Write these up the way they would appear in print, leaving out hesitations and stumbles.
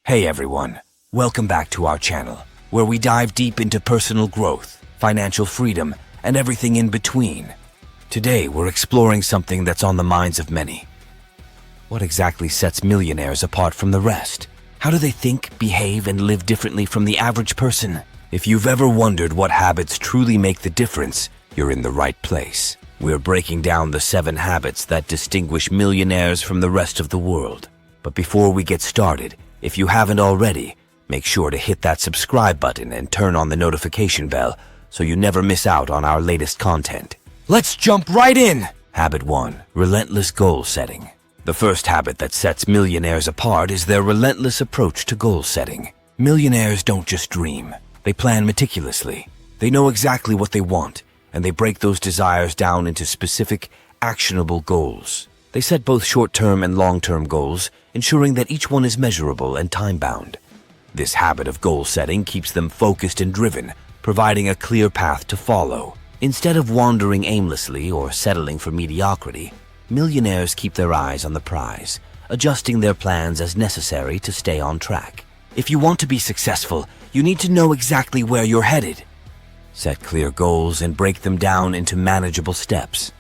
Hey everyone, welcome back to our channel, where we dive deep into personal growth, financial freedom, and everything in between. Today we're exploring something that's on the minds of many. What exactly sets millionaires apart from the rest? How do they think, behave, and live differently from the average person? If you've ever wondered what habits truly make the difference, you're in the right place. We're breaking down the 7 habits that distinguish millionaires from the rest of the world. But before we get started, if you haven't already, make sure to hit that subscribe button and turn on the notification bell so you never miss out on our latest content. Let's jump right in! Habit 1. Relentless goal setting. The first habit that sets millionaires apart is their relentless approach to goal setting. Millionaires don't just dream. They plan meticulously. They know exactly what they want, and they break those desires down into specific, actionable goals. They set both short-term and long-term goals, ensuring that each one is measurable and time-bound. This habit of goal setting keeps them focused and driven, providing a clear path to follow. Instead of wandering aimlessly or settling for mediocrity, millionaires keep their eyes on the prize, adjusting their plans as necessary to stay on track. If you want to be successful, you need to know exactly where you're headed. Set clear goals and break them down into manageable steps.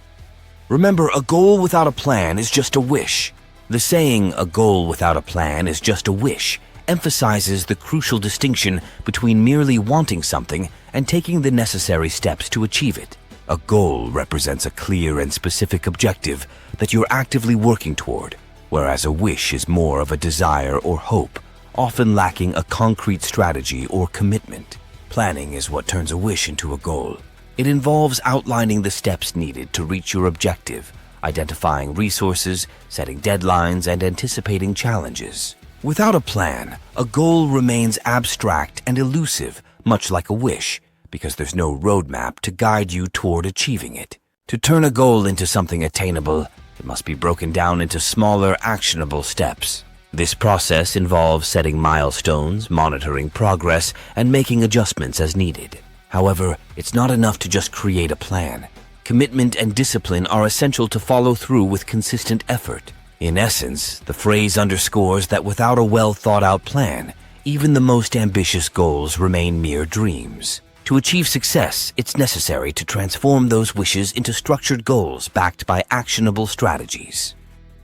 Remember, a goal without a plan is just a wish. The saying, "a goal without a plan is just a wish," emphasizes the crucial distinction between merely wanting something and taking the necessary steps to achieve it. A goal represents a clear and specific objective that you're actively working toward, whereas a wish is more of a desire or hope, often lacking a concrete strategy or commitment. Planning is what turns a wish into a goal. It involves outlining the steps needed to reach your objective, identifying resources, setting deadlines, and anticipating challenges. Without a plan, a goal remains abstract and elusive, much like a wish, because there's no roadmap to guide you toward achieving it. To turn a goal into something attainable, it must be broken down into smaller, actionable steps. This process involves setting milestones, monitoring progress, and making adjustments as needed. However, it's not enough to just create a plan. Commitment and discipline are essential to follow through with consistent effort. In essence, the phrase underscores that without a well-thought-out plan, even the most ambitious goals remain mere dreams. To achieve success, it's necessary to transform those wishes into structured goals backed by actionable strategies.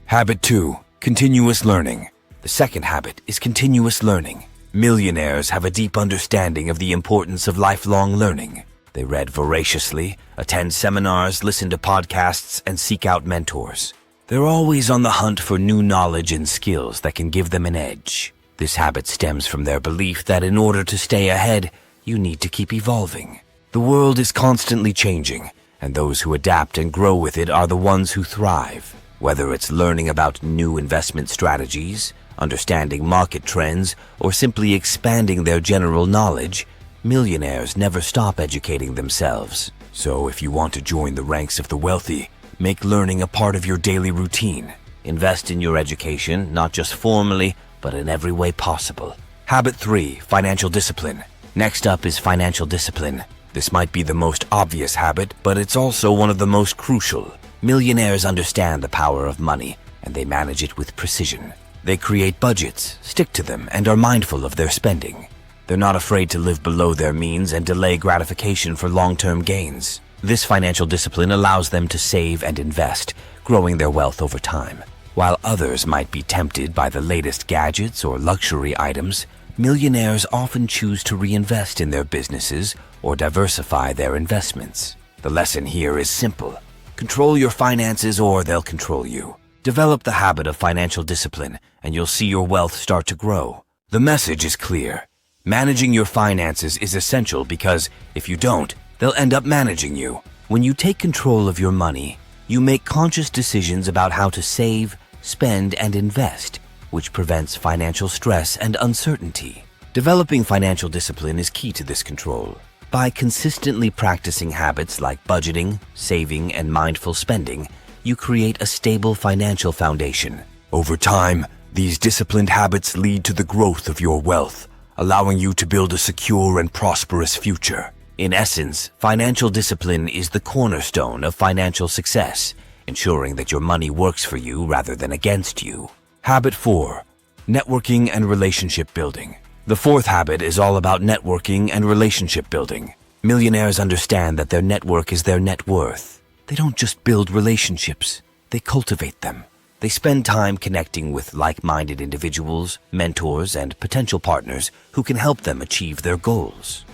Habit 2. Continuous learning. The second habit is continuous learning. Millionaires have a deep understanding of the importance of lifelong learning. They read voraciously, attend seminars, listen to podcasts, and seek out mentors. They're always on the hunt for new knowledge and skills that can give them an edge. This habit stems from their belief that in order to stay ahead, you need to keep evolving. The world is constantly changing, and those who adapt and grow with it are the ones who thrive. Whether it's learning about new investment strategies, understanding market trends, or simply expanding their general knowledge, millionaires never stop educating themselves. So if you want to join the ranks of the wealthy, make learning a part of your daily routine. Invest in your education, not just formally, but in every way possible. Habit 3. Financial discipline. Next up is financial discipline. This might be the most obvious habit, but it's also one of the most crucial. Millionaires understand the power of money, and they manage it with precision. They create budgets, stick to them, and are mindful of their spending. They're not afraid to live below their means and delay gratification for long-term gains. This financial discipline allows them to save and invest, growing their wealth over time. While others might be tempted by the latest gadgets or luxury items, millionaires often choose to reinvest in their businesses or diversify their investments. The lesson here is simple. Control your finances or they'll control you. Develop the habit of financial discipline, and you'll see your wealth start to grow. The message is clear. Managing your finances is essential because, if you don't, they'll end up managing you. When you take control of your money, you make conscious decisions about how to save, spend, and invest, which prevents financial stress and uncertainty. Developing financial discipline is key to this control. By consistently practicing habits like budgeting, saving, and mindful spending, you create a stable financial foundation. Over time, these disciplined habits lead to the growth of your wealth, allowing you to build a secure and prosperous future. In essence, financial discipline is the cornerstone of financial success, ensuring that your money works for you rather than against you. Habit 4. Networking and relationship building. The fourth habit is all about networking and relationship building. Millionaires understand that their network is their net worth. They don't just build relationships, they cultivate them. They spend time connecting with like-minded individuals, mentors, and potential partners who can help them achieve their goals.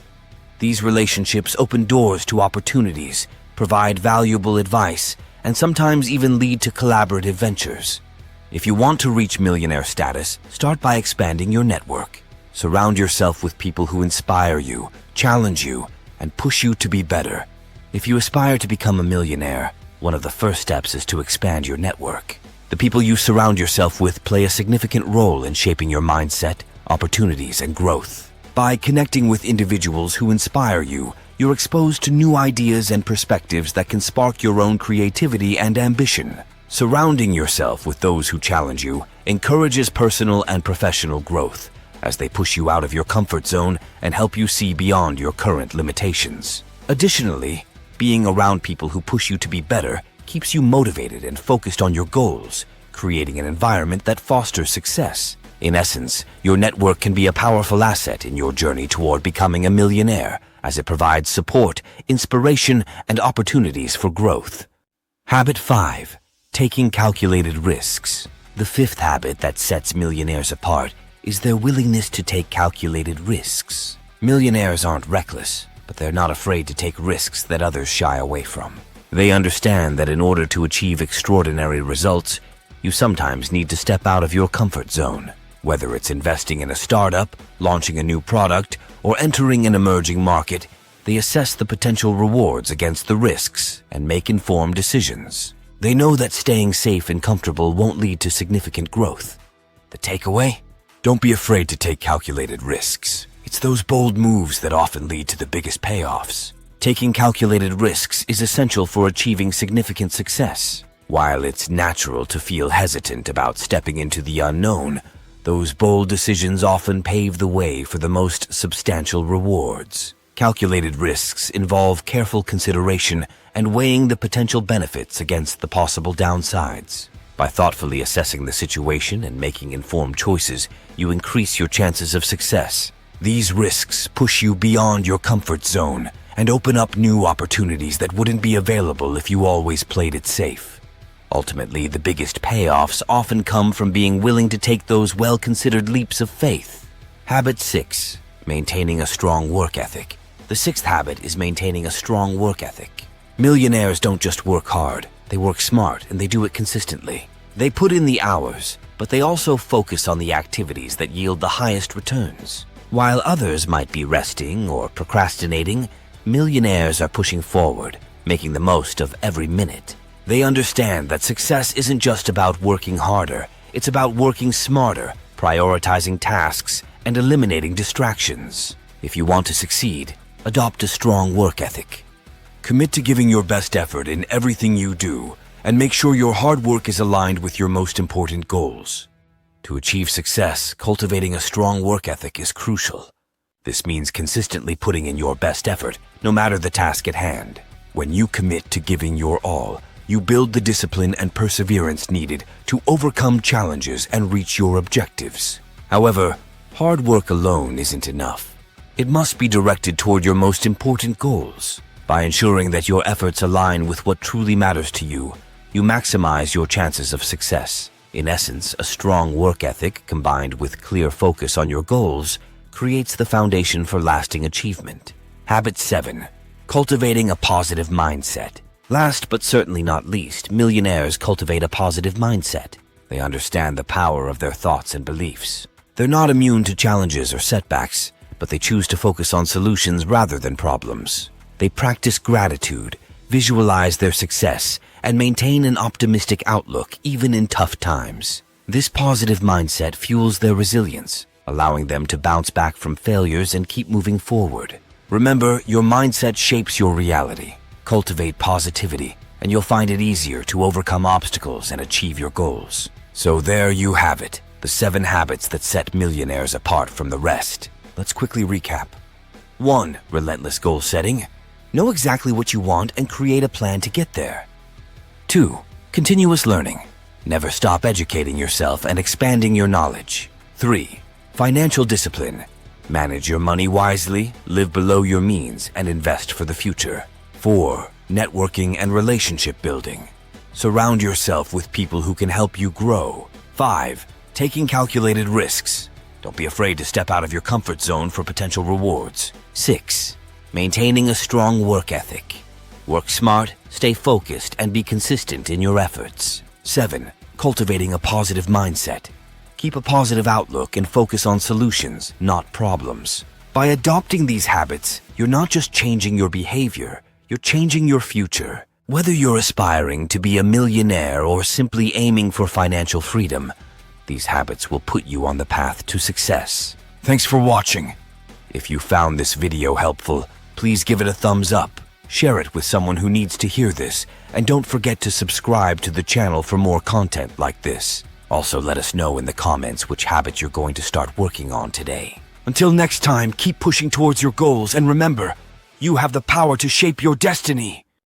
These relationships open doors to opportunities, provide valuable advice, and sometimes even lead to collaborative ventures. If you want to reach millionaire status, start by expanding your network. Surround yourself with people who inspire you, challenge you, and push you to be better. If you aspire to become a millionaire, one of the first steps is to expand your network. The people you surround yourself with play a significant role in shaping your mindset, opportunities, and growth. By connecting with individuals who inspire you, you're exposed to new ideas and perspectives that can spark your own creativity and ambition. Surrounding yourself with those who challenge you encourages personal and professional growth, as they push you out of your comfort zone and help you see beyond your current limitations. Additionally, being around people who push you to be better keeps you motivated and focused on your goals, creating an environment that fosters success. In essence, your network can be a powerful asset in your journey toward becoming a millionaire, as it provides support, inspiration, and opportunities for growth. Habit 5. Taking calculated risks. The fifth habit that sets millionaires apart is their willingness to take calculated risks. Millionaires aren't reckless, but they're not afraid to take risks that others shy away from. They understand that in order to achieve extraordinary results, you sometimes need to step out of your comfort zone. Whether it's investing in a startup, launching a new product, or entering an emerging market, they assess the potential rewards against the risks and make informed decisions. They know that staying safe and comfortable won't lead to significant growth. The takeaway? Don't be afraid to take calculated risks. It's those bold moves that often lead to the biggest payoffs. Taking calculated risks is essential for achieving significant success. While it's natural to feel hesitant about stepping into the unknown, those bold decisions often pave the way for the most substantial rewards. Calculated risks involve careful consideration and weighing the potential benefits against the possible downsides. By thoughtfully assessing the situation and making informed choices, you increase your chances of success. These risks push you beyond your comfort zone and open up new opportunities that wouldn't be available if you always played it safe. Ultimately, the biggest payoffs often come from being willing to take those well-considered leaps of faith. Habit 6. Maintaining a strong work ethic. The sixth habit is maintaining a strong work ethic. Millionaires don't just work hard, they work smart and they do it consistently. They put in the hours, but they also focus on the activities that yield the highest returns. While others might be resting or procrastinating, millionaires are pushing forward, making the most of every minute. They understand that success isn't just about working harder, it's about working smarter, prioritizing tasks, and eliminating distractions. If you want to succeed, adopt a strong work ethic. Commit to giving your best effort in everything you do, and make sure your hard work is aligned with your most important goals. To achieve success, cultivating a strong work ethic is crucial. This means consistently putting in your best effort, no matter the task at hand. When you commit to giving your all, you build the discipline and perseverance needed to overcome challenges and reach your objectives. However, hard work alone isn't enough. It must be directed toward your most important goals. By ensuring that your efforts align with what truly matters to you, you maximize your chances of success. In essence, a strong work ethic combined with clear focus on your goals creates the foundation for lasting achievement. Habit 7. Cultivating a positive mindset. Last but certainly not least, millionaires cultivate a positive mindset. They understand the power of their thoughts and beliefs. They're not immune to challenges or setbacks, but they choose to focus on solutions rather than problems. They practice gratitude, visualize their success, and maintain an optimistic outlook even in tough times. This positive mindset fuels their resilience, allowing them to bounce back from failures and keep moving forward. Remember, your mindset shapes your reality. Cultivate positivity, and you'll find it easier to overcome obstacles and achieve your goals. So there you have it, the 7 habits that set millionaires apart from the rest. Let's quickly recap. 1. Relentless goal setting. Know exactly what you want and create a plan to get there. 2. Continuous learning. Never stop educating yourself and expanding your knowledge. 3. Financial discipline. Manage your money wisely, live below your means, and invest for the future. 4. Networking and relationship building. Surround yourself with people who can help you grow. 5. Taking calculated risks. Don't be afraid to step out of your comfort zone for potential rewards. 6. Maintaining a strong work ethic. Work smart, stay focused, and be consistent in your efforts. 7. Cultivating a positive mindset. Keep a positive outlook and focus on solutions, not problems. By adopting these habits, you're not just changing your behavior, you're changing your future. Whether you're aspiring to be a millionaire or simply aiming for financial freedom, these habits will put you on the path to success. Thanks for watching. If you found this video helpful, please give it a thumbs up, share it with someone who needs to hear this, and don't forget to subscribe to the channel for more content like this. Also, let us know in the comments which habit you're going to start working on today. Until next time, keep pushing towards your goals, and remember, you have the power to shape your destiny.